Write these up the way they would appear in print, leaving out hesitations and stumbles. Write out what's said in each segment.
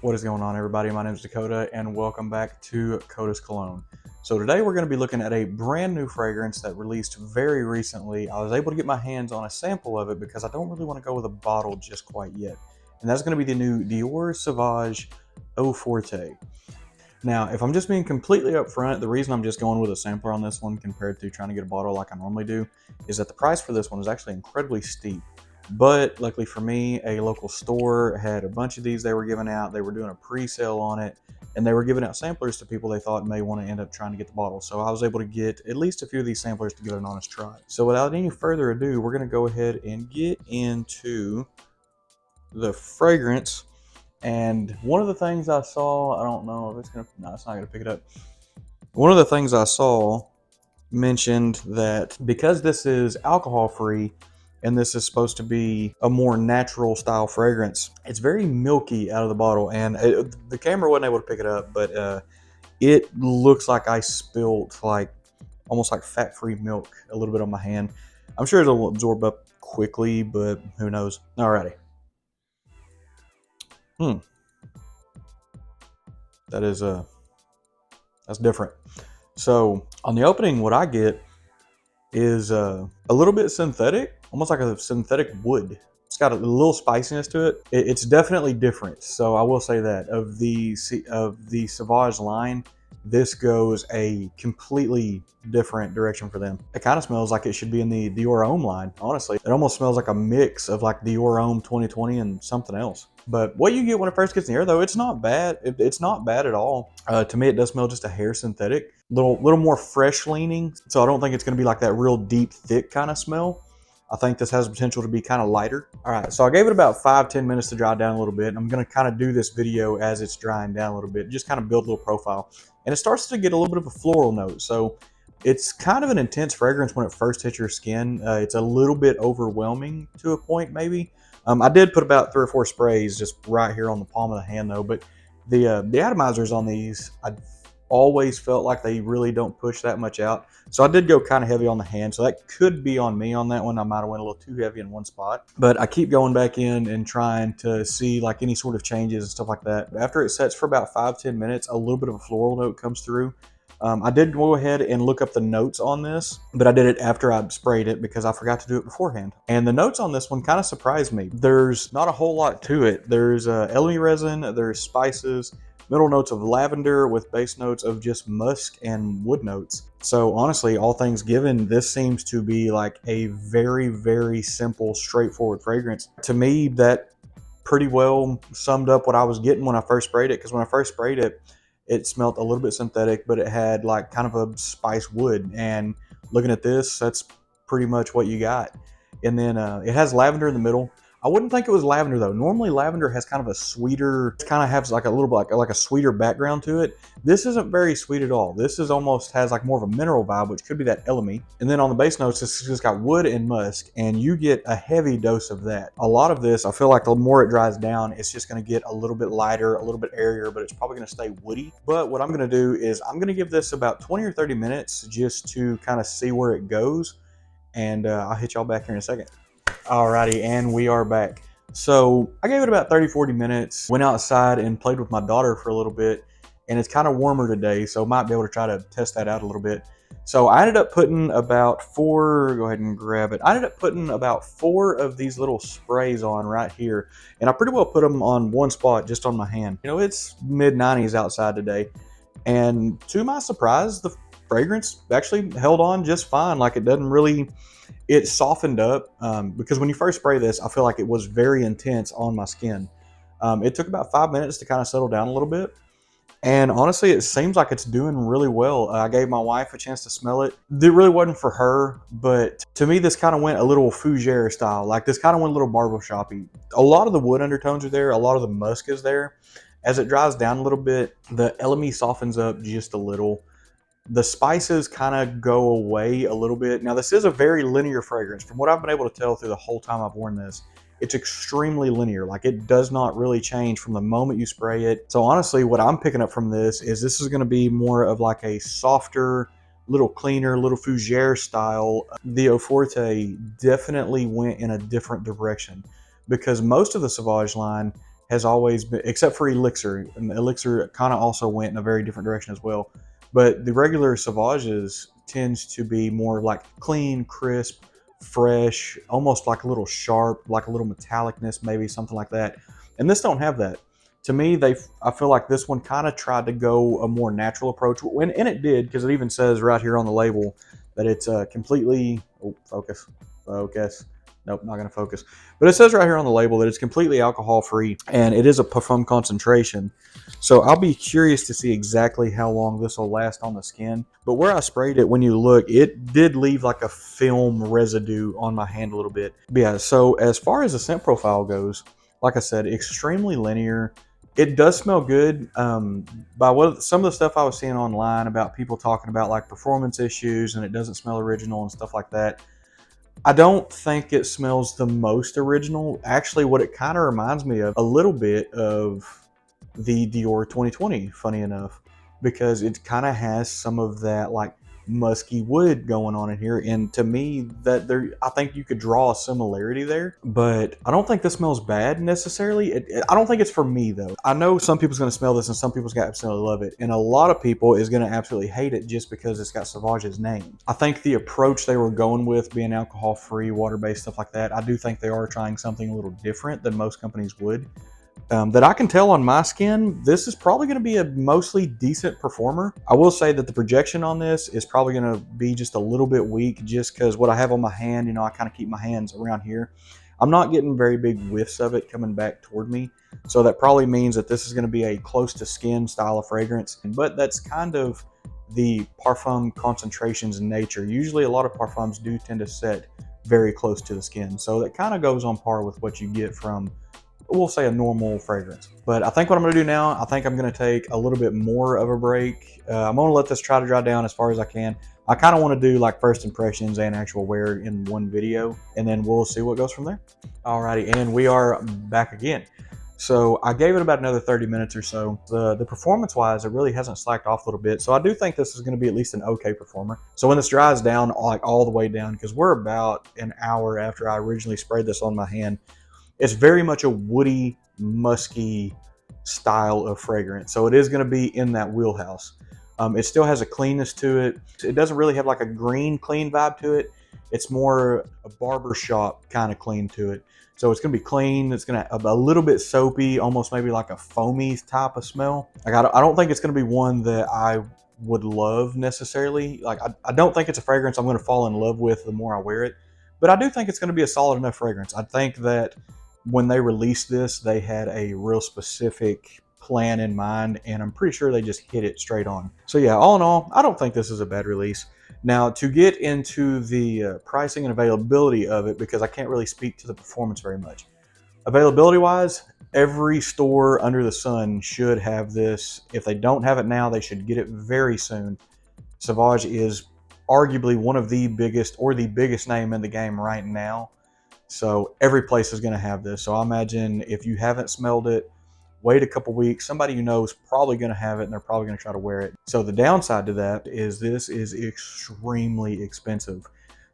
What is going on, everybody? My name is Dakota and welcome back to Cologne. So today we're going to be looking at a brand new fragrance that released very recently. I was able to get my hands on a sample of it because I don't really want to go with a bottle just quite yet. And that's going to be the new Dior Sauvage FORTE. Now, if I'm just being completely upfront, the reason I'm just going with a sampler on this one compared to trying to get a bottle like I normally do is that the price for this one is actually incredibly steep. But luckily for me, a local store had a bunch of these they were giving out. They were doing a pre-sale on it, and they were giving out samplers to people they thought may want to end up trying to get the bottle. So I was able to get at least a few of these samplers to give it an honest try. So without any further ado, we're going to go ahead and get into the fragrance. And one of the things I saw, I don't know if it's going to, no, it's not going to pick it up. One of the things I saw mentioned that because this is alcohol free, and this is supposed to be a more natural style fragrance, it's very milky out of the bottle, and the camera wasn't able to pick it up, but it looks like I spilled like almost like fat-free milk a little bit on my hand. I'm sure it'll absorb up quickly, but who knows. Alrighty. That's different. So on the opening, what I get is a little bit synthetic, almost like a synthetic wood. It's got a little spiciness to it. It's definitely different. So I will say that of the Sauvage line, this goes a completely different direction for them. It kind of smells like it should be in the Dior Homme line, honestly. It almost smells like a mix of like Dior Homme 2020 and something else. But what you get when it first gets in the air, though, it's not bad. It's not bad at all. To me, it does smell just a hair synthetic, little more fresh leaning. So I don't think it's going to be like that real deep, thick kind of smell. I think this has the potential to be kind of lighter. All right, so I gave it about 5-10 minutes to dry down a little bit. And I'm going to kind of do this video as it's drying down a little bit, just kind of build a little profile. And it starts to get a little bit of a floral note. So it's kind of an intense fragrance when it first hits your skin. It's a little bit overwhelming to a point, maybe. I did put about 3 or 4 sprays just right here on the palm of the hand, though. But the atomizers on these, I always felt like they really don't push that much out. So I did go kind of heavy on the hand. So that could be on me on that one. I might have went a little too heavy in one spot. But I keep going back in and trying to see like any sort of changes and stuff like that. After it sets for about 5-10 minutes, a little bit of a floral note comes through. I did go ahead and look up the notes on this, but I did it after I sprayed it because I forgot to do it beforehand. And the notes on this one kind of surprised me. There's not a whole lot to it. There's elemi resin, there's spices, middle notes of lavender with base notes of just musk and wood notes. So honestly, all things given, this seems to be like a very, very simple, straightforward fragrance. To me, that pretty well summed up what I was getting when I first sprayed it, because when I first sprayed it, it smelled a little bit synthetic, but it had like kind of a spice wood. And looking at this, that's pretty much what you got. And then it has lavender in the middle. I wouldn't think it was lavender though. Normally lavender has kind of a sweeter, it kind of has like a little bit like a sweeter background to it. This isn't very sweet at all. This is almost has like more of a mineral vibe, which could be that elemi. And then on the base notes, it's just got wood and musk, and you get a heavy dose of that. A lot of this, I feel like the more it dries down, it's just going to get a little bit lighter, a little bit airier, but it's probably going to stay woody. But what I'm going to do is I'm going to give this about 20 or 30 minutes just to kind of see where it goes. And I'll hit y'all back here in a second. Alrighty, and we are back. So I gave it about 30-40 minutes, went outside and played with my daughter for a little bit, and it's kind of warmer today, so might be able to try to test that out a little bit. So I ended up putting about 4, go ahead and grab it. I ended up putting about 4 of these little sprays on right here, and I pretty well put them on one spot just on my hand. You know, it's mid-90s outside today, and to my surprise, the fragrance actually held on just fine. Like it doesn't really, it softened up because when you first spray this, I feel like it was very intense on my skin. It took about 5 minutes to kind of settle down a little bit. And honestly, it seems like it's doing really well. I gave my wife a chance to smell it. It really wasn't for her, but to me, this kind of went a little fougere style. Like this kind of went a little barbershop-y. A lot of the wood undertones are there. A lot of the musk is there. As it dries down a little bit, the elemi softens up just a little. The spices kind of go away a little bit. Now, this is a very linear fragrance. From what I've been able to tell through the whole time I've worn this, it's extremely linear. Like it does not really change from the moment you spray it. So honestly, what I'm picking up from this is going to be more of like a softer, little cleaner, little fougere style. The FORTE definitely went in a different direction because most of the Sauvage line has always been, except for Elixir, and Elixir kind of also went in a very different direction as well. But the regular Sauvages tends to be more like clean, crisp, fresh, almost like a little sharp, like a little metallicness, maybe something like that. And this don't have that. To me, I feel like this one kind of tried to go a more natural approach, and it did, because it even says right here on the label that it's completely, oh, focus. Nope, not going to focus. But it says right here on the label that it's completely alcohol free, and it is a parfum concentration. So I'll be curious to see exactly how long this will last on the skin. But where I sprayed it, when you look, it did leave like a film residue on my hand a little bit. But yeah, so as far as the scent profile goes, like I said, extremely linear. It does smell good. By what some of the stuff I was seeing online about people talking about like performance issues and it doesn't smell original and stuff like that, I don't think it smells the most original. Actually, what it kind of reminds me of a little bit of the Dior 2020, funny enough, because it kind of has some of that like musky wood going on in here. And to me, I think you could draw a similarity there, but I don't think this smells bad necessarily. I don't think it's for me though. I know some people's going to smell this and some people's going to absolutely love it. And a lot of people is going to absolutely hate it just because it's got Sauvage's name. I think the approach they were going with, being alcohol free, water-based, stuff like that, I do think they are trying something a little different than most companies would. That I can tell on my skin, this is probably going to be a mostly decent performer. I will say that the projection on this is probably going to be just a little bit weak, just because what I have on my hand, I kind of keep my hands around here. I'm not getting very big whiffs of it coming back toward me. So that probably means that this is going to be a close to skin style of fragrance. But that's kind of the parfum concentration's nature. Usually a lot of parfums do tend to set very close to the skin. So that kind of goes on par with what you get from, we'll say, a normal fragrance. But I think what I'm going to do now, I think I'm going to take a little bit more of a break. I'm going to let this try to dry down as far as I can. I kind of want to do like first impressions and actual wear in one video, and then we'll see what goes from there. Alrighty, and we are back again. So I gave it about another 30 minutes or so. The performance wise, it really hasn't slacked off a little bit. So I do think this is going to be at least an okay performer. So when this dries down, like all the way down, because we're about an hour after I originally sprayed this on my hand, it's very much a woody, musky style of fragrance. So it is going to be in that wheelhouse. It still has a cleanness to it. It doesn't really have like a green clean vibe to it. It's more a barbershop kind of clean to it. So it's going to be clean. It's going to have a little bit soapy, almost maybe like a foamy type of smell. Like I don't think it's going to be one that I would love necessarily. Like I don't think it's a fragrance I'm going to fall in love with the more I wear it. But I do think it's going to be a solid enough fragrance. I think that when they released this, they had a real specific plan in mind, and I'm pretty sure they just hit it straight on. So yeah, all in all, I don't think this is a bad release. Now, to get into the pricing and availability of it, because I can't really speak to the performance very much. Availability-wise, every store under the sun should have this. If they don't have it now, they should get it very soon. Sauvage is arguably one of the biggest, or the biggest name in the game right now. So every place is going to have this. So I imagine if you haven't smelled it, wait a couple weeks. Somebody you know is probably going to have it, and they're probably going to try to wear it. So the downside to that is this is extremely expensive.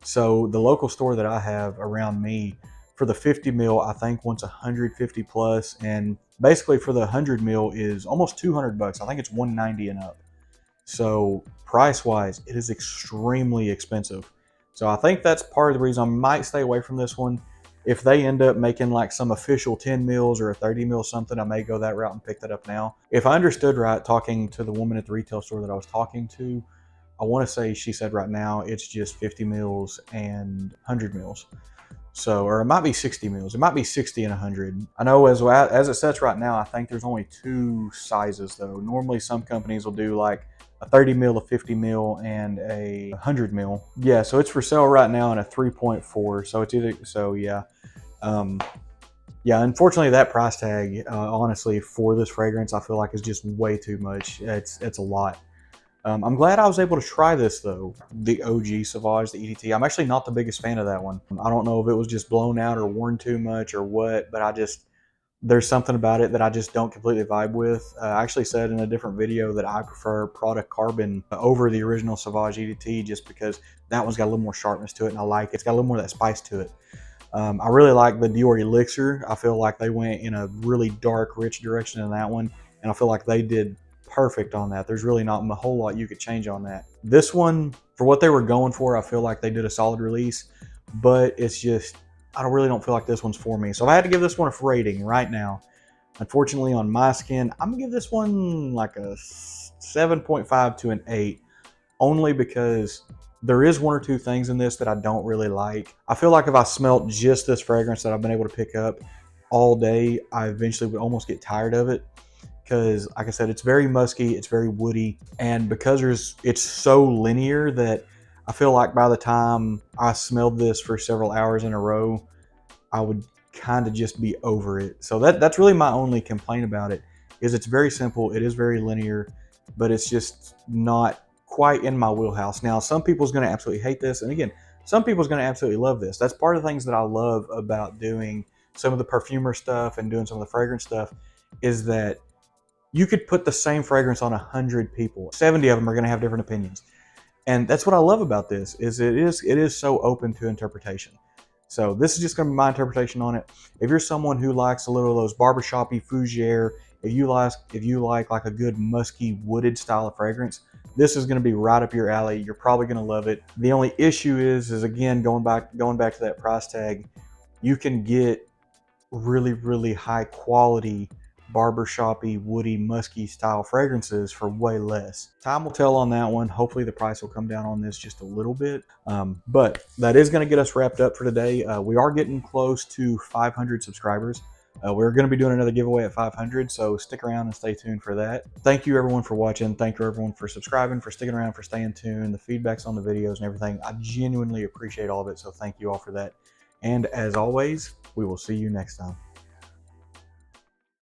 So the local store that I have around me, for the 50 mil, I think wants 150 plus, and basically for the 100 mil is almost 200 bucks. I think it's 190 and up. So price wise, it is extremely expensive. So I think that's part of the reason I might stay away from this one. If they end up making like some official 10 mils or a 30 mil something, I may go that route and pick that up now. If I understood right, talking to the woman at the retail store that I was talking to, I want to say she said right now it's just 50 mils and 100 mils. So, or it might be 60 mils. It might be 60 and 100. I know as it sets right now, I think there's only two sizes though. Normally some companies will do like a 30 mil, a 50 mil, and a 100 mil. Yeah, so it's for sale right now in a 3.4. So it's either, so yeah. Yeah, unfortunately that price tag, honestly, for this fragrance, I feel like is just way too much. It's a lot. I'm glad I was able to try this though, the OG Sauvage, the EDT. I'm actually not the biggest fan of that one. I don't know if it was just blown out or worn too much or what, but there's something about it that I just don't completely vibe with. I actually said in a different video that I prefer Prada Carbon over the original Sauvage EDT just because that one's got a little more sharpness to it and I like it. It's got a little more of that spice to it. I really like the Dior Elixir. I feel like they went in a really dark, rich direction in that one, and I feel like they did perfect on that. There's really not a whole lot you could change on that. This one, for what they were going for, I feel like they did a solid release, but it's just, I really don't feel like this one's for me. So if I had to give this one a rating right now, unfortunately on my skin, I'm gonna give this one like a 7.5 to an 8, only because there is one or two things in this that I don't really like. I feel like if I smelt just this fragrance that I've been able to pick up all day, I eventually would almost get tired of it, because like I said, it's very musky, it's very woody, and because it's so linear that I feel like by the time I smelled this for several hours in a row, I would kind of just be over it. So that's really my only complaint about it, is it's very simple, it is very linear, but it's just not quite in my wheelhouse. Now, some people's going to absolutely hate this, and again, some people's going to absolutely love this. That's part of the things that I love about doing some of the perfumer stuff and doing some of the fragrance stuff, is that you could put the same fragrance on 100 people. 70 of them are going to have different opinions. And that's what I love about this, is it is so open to interpretation. So this is just going to be my interpretation on it. If you're someone who likes a little of those barbershoppy fougere, if you like a good musky wooded style of fragrance, this is going to be right up your alley. You're probably going to love it. The only issue is again, going back to that price tag, you can get really, really high quality barbershoppy, woody, musky style fragrances for way less. Time will tell on that one. Hopefully the price will come down on this just a little bit. But that is going to get us wrapped up for today. We are getting close to 500 subscribers. We're going to be doing another giveaway at 500, so stick around and stay tuned for that. Thank you everyone for watching. Thank you everyone for subscribing, for sticking around, for staying tuned, the feedbacks on the videos and everything. I genuinely appreciate all of it, so thank you all for that. And as always, we will see you next time.